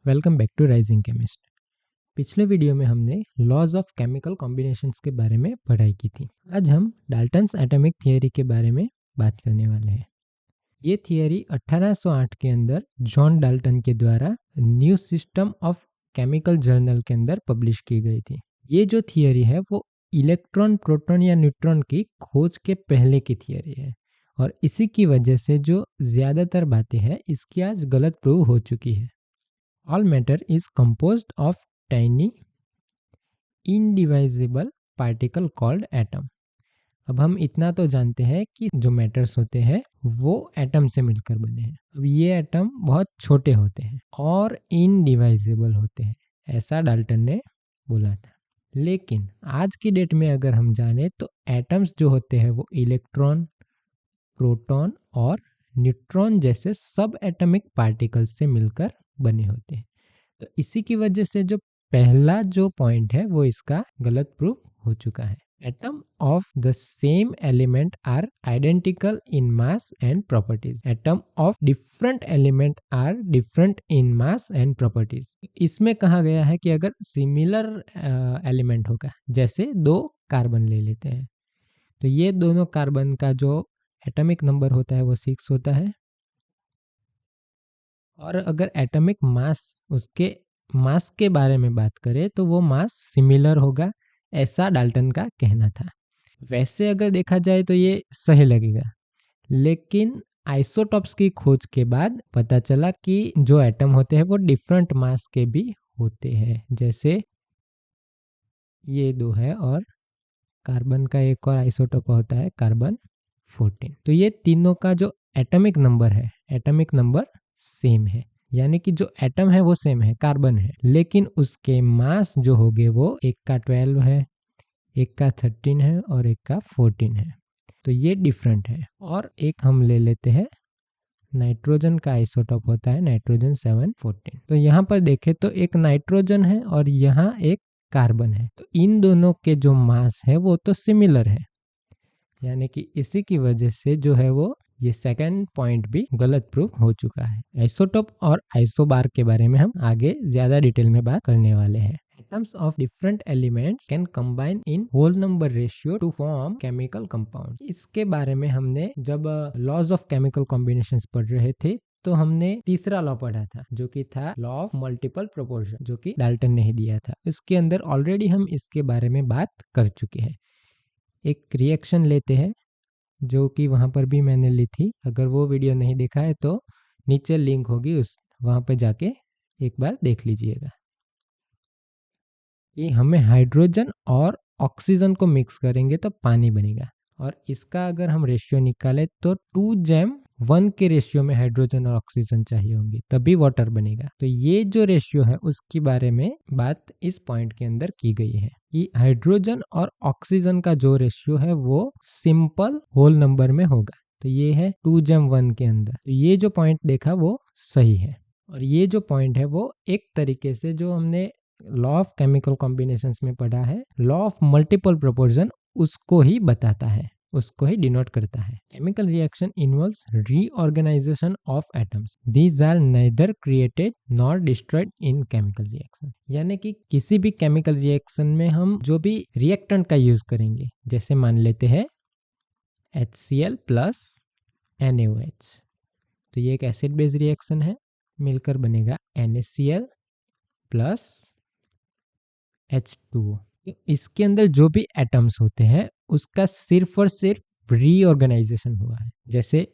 Welcome back to Rising Chemist. पिछले video में हमने लॉज ऑफ केमिकल कॉम्बिनेशंस के बारे में पढ़ाई की थी। आज हम डाल्टन्स एटॉमिक थियरी के बारे में बात करने वाले हैं। ये थियरी 1808 के अंदर जॉन डाल्टन के द्वारा new system of chemical journal के अंदर पब्लिश की गई थी। ये जो थियरी है वो इलेक्ट्रॉन, प्रोटॉन या न्यूट्रॉन की खोज के पहले की थियरी है और इसी की वजह से जो ज़्यादातर बातें हैं इसकी आज गलत प्रूव हो चुकी है। All matter is composed of tiny indivisible particle called atom। अब हम इतना तो जानते हैं कि जो मैटर्स होते हैं वो एटम से मिलकर बने हैं। अब ये एटम बहुत छोटे होते हैं और इनडिवाइजिबल होते हैं, ऐसा डाल्टन ने बोला था। लेकिन आज की डेट में अगर हम जाने तो एटम्स जो होते हैं वो इलेक्ट्रॉन, प्रोटॉन और न्यूट्रॉन जैसे सब एटॉमिक पार्टिकल्स से मिलकर बने होते हैं। तो इसी की वजह से जो पहला जो पॉइंट है वो इसका गलत प्रूव हो चुका है। Atom of the same element are identical in mass and properties. Atom of different element are different in mass and properties. इसमें कहा गया है कि अगर सिमिलर एलिमेंट होगा, जैसे दो कार्बन ले लेते हैं, तो ये दोनों कार्बन का जो एटॉमिक नंबर होता है वो 6 होता है और अगर एटॉमिक मास, उसके मास के बारे में बात करें तो वो मास सिमिलर होगा, ऐसा डाल्टन का कहना था। वैसे अगर देखा जाए तो ये सही लगेगा, लेकिन आइसोटॉप्स की खोज के बाद पता चला कि जो एटम होते हैं वो डिफरेंट मास के भी होते हैं। जैसे ये दो है और कार्बन का एक और आइसोटॉप होता है कार्बन 14। तो ये तीनों का जो एटॉमिक नंबर है, एटॉमिक नंबर सेम है, यानी कि जो एटम है वो सेम है, कार्बन है, लेकिन उसके मास जो होंगे वो एक का 12 है, एक का 13 है और एक का 14 है। तो ये डिफरेंट है। और एक हम ले लेते हैं नाइट्रोजन का आइसोटॉप होता है नाइट्रोजन 714। तो यहाँ पर देखें तो एक नाइट्रोजन है और यहाँ एक कार्बन है, तो इन दोनों के जो मास है वो तो सिमिलर है, यानी कि इसी की वजह से जो है वो ये सेकंड पॉइंट भी गलत प्रूव हो चुका है। आइसोटोप और आइसोबार के बारे में हम आगे ज्यादा डिटेल में बात करने वाले हैं। Atoms of different elements can combine in whole number ratio to form chemical compounds। इसके बारे में हमने जब लॉज ऑफ केमिकल कॉम्बिनेशंस पढ़ रहे थे तो हमने तीसरा लॉ पढ़ा था जो कि था लॉ ऑफ मल्टीपल प्रोपोर्शन, जो कि डाल्टन ने ही दिया था। इसके अंदर ऑलरेडी हम इसके बारे में बात कर चुके हैं। एक रिएक्शन लेते हैं जो कि वहाँ पर भी मैंने ली थी, अगर वो वीडियो नहीं देखा है तो नीचे लिंक होगी, उस वहाँ पे जाके एक बार देख लीजिएगा। ये हमें हाइड्रोजन और ऑक्सीजन को मिक्स करेंगे तो पानी बनेगा और इसका अगर हम रेशियो निकालें तो 2:1 के रेशियो में हाइड्रोजन और ऑक्सीजन चाहिए होंगे तभी वाटर बनेगा। तो ये जो रेशियो है उसके बारे में बात इस पॉइंट के अंदर की गई है कि हाइड्रोजन और ऑक्सीजन का जो रेशियो है वो सिंपल होल नंबर में होगा। तो ये है 2:1 के अंदर। तो ये जो पॉइंट देखा वो सही है और ये जो पॉइंट है वो एक तरीके से जो हमने लॉ ऑफ केमिकल कॉम्बिनेशंस में पढ़ा है, लॉ ऑफ मल्टीपल प्रोपोर्शन, उसको ही बताता है, उसको ही डिनोट करता है। Chemical reaction involves reorganisation of atoms. These are neither created nor destroyed in chemical reaction. यानी कि किसी भी केमिकल रिएक्शन में हम जो भी रिएक्टेंट का यूज करेंगे, जैसे मान लेते हैं HCl प्लस NaOH, तो ये एक एसिड बेस रिएक्शन है, मिलकर बनेगा NaCl प्लस H2O। इसके अंदर जो भी एटम्स होते हैं उसका सिर्फ और सिर्फ रीऑर्गेनाइजेशन हुआ है। जैसे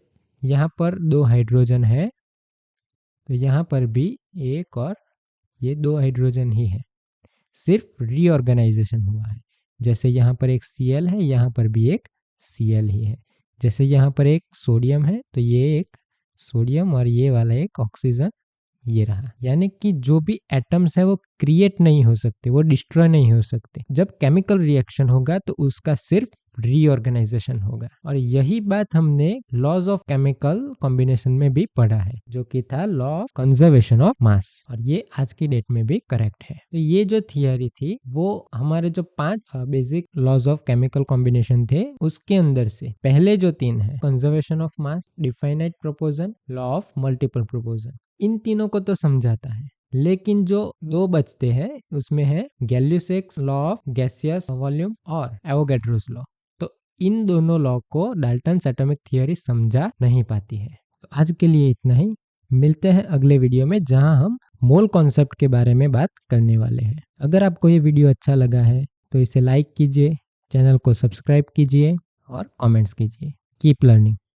यहाँ पर 2 हाइड्रोजन है तो यहाँ पर भी एक और ये 2 हाइड्रोजन ही है, सिर्फ रीऑर्गेनाइजेशन हुआ है। जैसे यहाँ पर एक Cl है, यहाँ पर भी एक Cl ही है। जैसे यहाँ पर एक सोडियम है तो ये एक सोडियम और ये वाला एक ऑक्सीजन, ये रहा। यानी कि जो भी एटम्स है वो क्रिएट नहीं हो सकते, वो डिस्ट्रॉय नहीं हो सकते। जब केमिकल रिएक्शन होगा तो उसका सिर्फ रीऑर्गेनाइजेशन होगा और यही बात हमने लॉज ऑफ केमिकल कॉम्बिनेशन में भी पढ़ा है, जो कि था लॉ ऑफ कंजर्वेशन ऑफ मास, और ये आज की डेट में भी करेक्ट है। तो ये जो थियरी थी वो हमारे जो 5 basic laws of chemical combination थे उसके अंदर से पहले जो 3 है, conservation of mass, definite proportion, law of multiple proportion, इन तीनों को तो समझाता है। लेकिन जो दो बचते हैं उसमें है गैल्यूसेक्स लॉ ऑफ गैसियस वॉल्यूम और एवोगैड्रोस लॉ। तो इन दोनों लॉ को डाल्टन्स एटॉमिक थ्योरी समझा नहीं पाती है। तो आज के लिए इतना ही, मिलते हैं अगले वीडियो में जहां हम मोल कॉन्सेप्ट के बारे में बात करने वाले हैं। अगर आपको ये वीडियो अच्छा लगा है तो इसे लाइक कीजिए, चैनल को सब्सक्राइब कीजिए और कमेंट्स कीजिए। Keep learning.